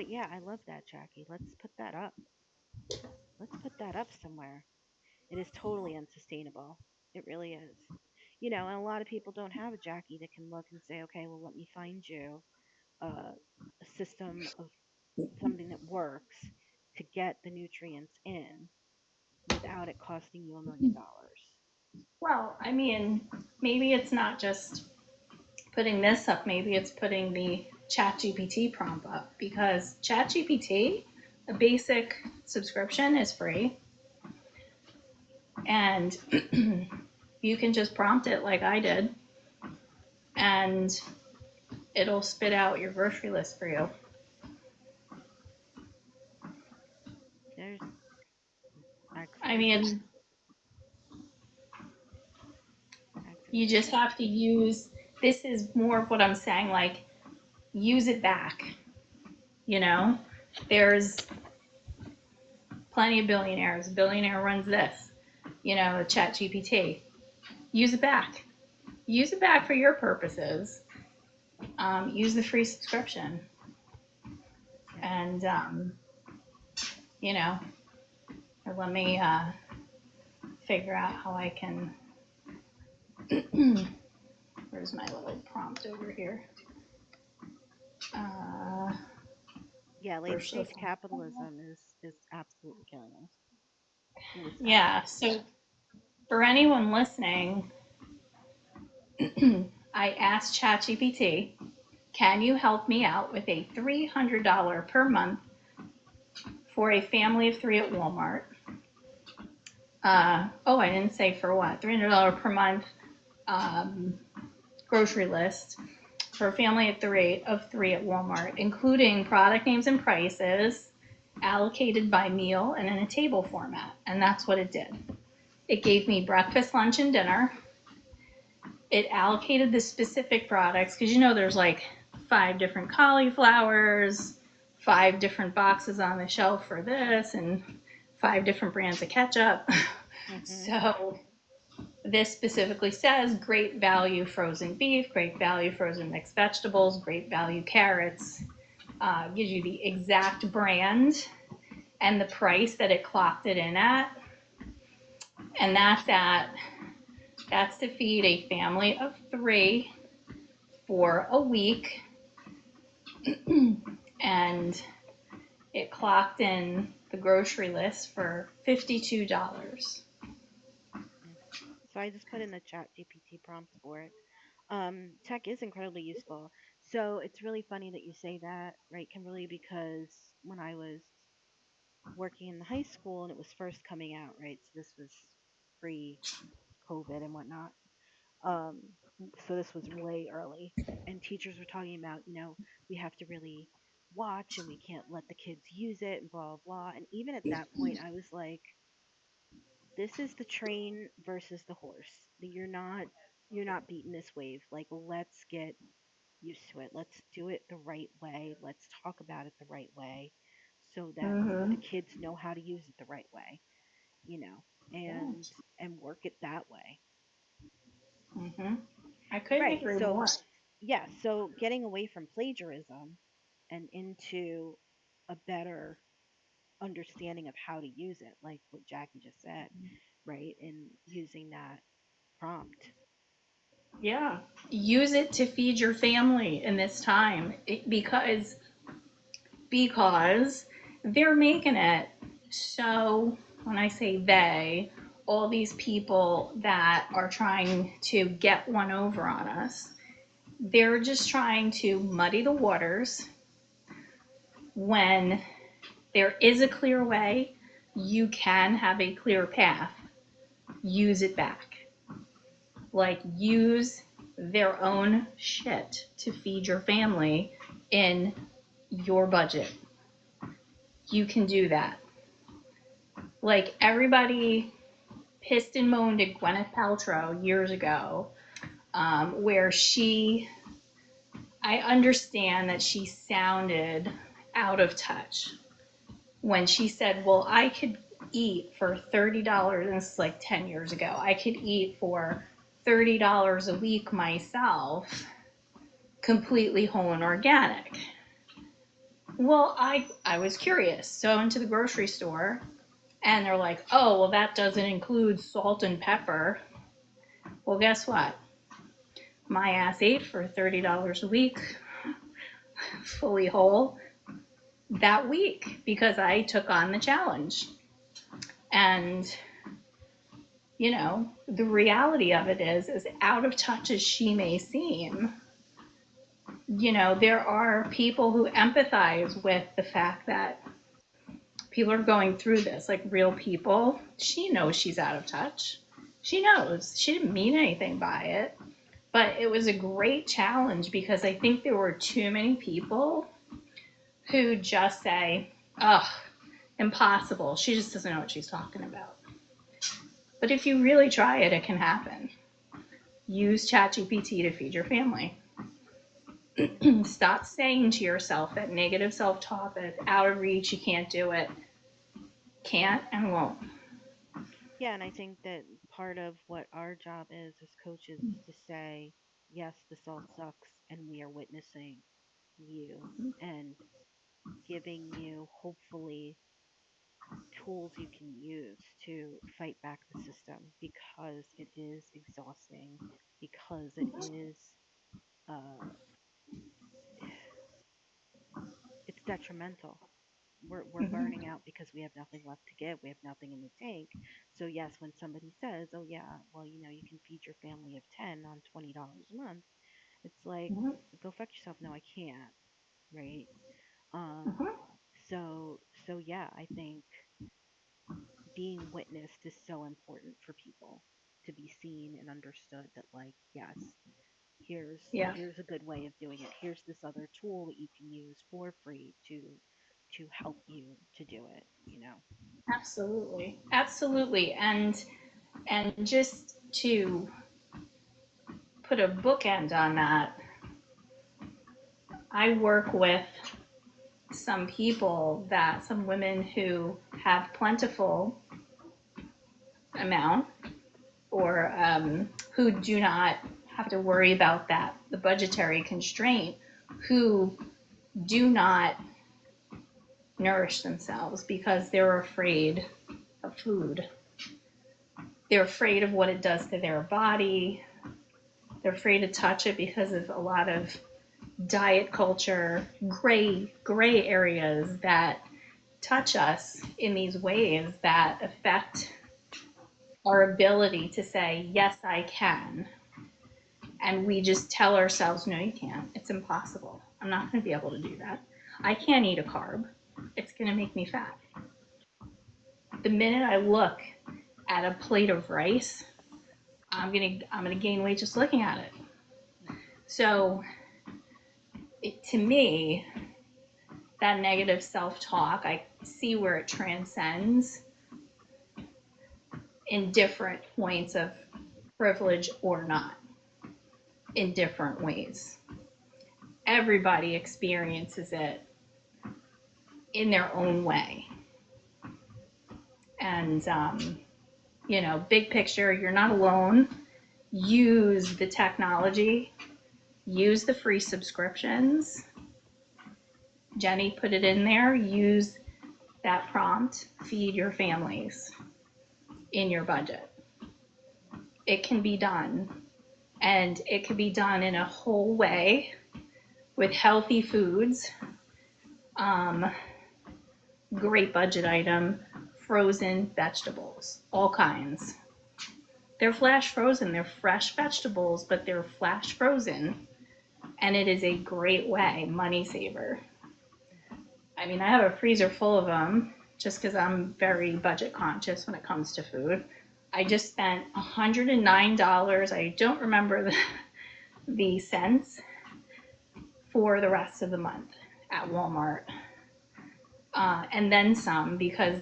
But yeah, I love that, Jackie. Let's put that up. Let's put that up somewhere. It is totally unsustainable. It really is. And a lot of people don't have a Jackie that can look and say, okay, well, let me find you a system of something that works to get the nutrients in without it costing you $1 million. Well, I mean, maybe it's not just putting this up, maybe it's putting the ChatGPT prompt up because ChatGPT, a basic subscription is free and you can just prompt it like I did and it'll spit out your grocery list for you. There's I excellent, mean, you excellent just stuff. have to use this is more of what I'm saying, like use it back, you know? There's plenty of billionaires. A billionaire runs this, Chat GPT. Use it back. Use it back for your purposes. Use the free subscription. Yeah. And, you know, or let me figure out how I can. Where's my little prompt over here? Uh, Yeah, late First of stage capitalism is absolutely killing us. Really sad. yeah. So for anyone listening, I asked ChatGPT, can you help me out with a $300 per month for a family of three at Walmart? I didn't say for what. $300 per month um, grocery list for a family of three at Walmart, including product names and prices, allocated by meal and in a table format. And that's what it did. It gave me breakfast, lunch, and dinner. It allocated the specific products because there's like 5 different cauliflowers, 5 different boxes on the shelf for this, and 5 different brands of ketchup. Mhm. So this specifically says great value frozen beef, great value frozen mixed vegetables, great value carrots. Gives you the exact brand and the price that it clocked it in at, and that's to feed a family of three for a week, and it clocked in the grocery list for $52. Mm. So I just put in the chat GPT prompt for it. Tech is incredibly useful. So it's really funny that you say that, right, Kimberly, because when I was working in the high school and it was first coming out, right? So this was pre COVID and whatnot. Um, so this was way early. And teachers were talking about, we have to really watch and we can't let the kids use it and blah, blah, blah. And even at that point, I was like, this is the train versus the horse. You're not beating this wave. Like, let's get used to it. Let's do it the right way. Let's talk about it the right way so that the Mm-hmm. kids know how to use it the right way, you know, Yeah. and work it that way. Mm-hmm. I couldn't Right. agree So, more. yeah, so getting away from plagiarism and into a better understanding of how to use it, like what Jackie just said, right? And using that prompt. Yeah. Use it to feed your family in this time because they're making it so when I say they, all these people that are trying to get one over on us, they're just trying to muddy the waters when there is a clear way, you can have a clear path. Use it back. Like, use their own shit to feed your family in your budget. You can do that. Like, everybody pissed and moaned at Gwyneth Paltrow years ago, where I understand that she sounded out of touch when she said, well, I could eat for $30, and this is like 10 years ago, I could eat for $30 a week myself, completely whole and organic. Well, I was curious. So I went to the grocery store and they're like, oh, well, that doesn't include salt and pepper. Well, guess what? My ass ate for $30 a week, fully whole, that week because I took on the challenge. And, the reality of it is as out of touch as she may seem, there are people who empathize with the fact that people are going through this, like real people. She knows she's out of touch. She knows. She didn't mean anything by it. But it was a great challenge because I think there were too many people who just say, ugh, impossible. She just doesn't know what she's talking about. But if you really try it, it can happen. Use ChatGPT to feed your family. Stop saying to yourself that negative self talk, that it's out of reach, you can't do it. Can't and won't. Yeah, and I think that part of what our job is as coaches is to say, yes, the salt sucks, and we are witnessing you and giving you, hopefully, tools you can use to fight back the system because it is exhausting, because it is, uh, it's detrimental. We're burning Mm-hmm. out because we have nothing left to give. We have nothing in the tank. So yes, when somebody says, "Oh yeah, well, you can feed your family of 10 on $20 a month," it's like, Mm-hmm. "Go fuck yourself." No, I can't, right? Um Mm-hmm. so yeah, I think being witnessed is so important for people to be seen and understood that, like, yes, here's Yeah, here's a good way of doing it. Here's this other tool that you can use for free to help you to do it. absolutely. Absolutely. And just to put a bookend on that, I work with some women who have plentiful amount or who do not have to worry about that, the budgetary constraint, who do not nourish themselves because they're afraid of food. They're afraid of what it does to their body. They're afraid to touch it because of a lot of diet culture, gray areas that touch us in these ways that affect our ability to say, yes, I can. And we just tell ourselves, no, you can't. It's impossible. I'm not going to be able to do that. I can't eat a carb. It's going to make me fat. The minute I look at a plate of rice, I'm gonna gain weight just looking at it. So to me, that negative self-talk, I see where it transcends in different points of privilege or not, in different ways. Everybody experiences it in their own way. And, big picture, you're not alone. Use the technology, use the free subscriptions. Jenny put it in there. Use that prompt, feed your families in your budget. It can be done. And it can be done in a whole way with healthy foods, um, great budget item, frozen vegetables, all kinds. They're flash frozen, they're fresh vegetables, but they're flash frozen. And it is a great way, money saver. I mean, I have a freezer full of them just because I'm very budget conscious when it comes to food. I just spent $109. I don't remember the cents for the rest of the month at Walmart, and then some because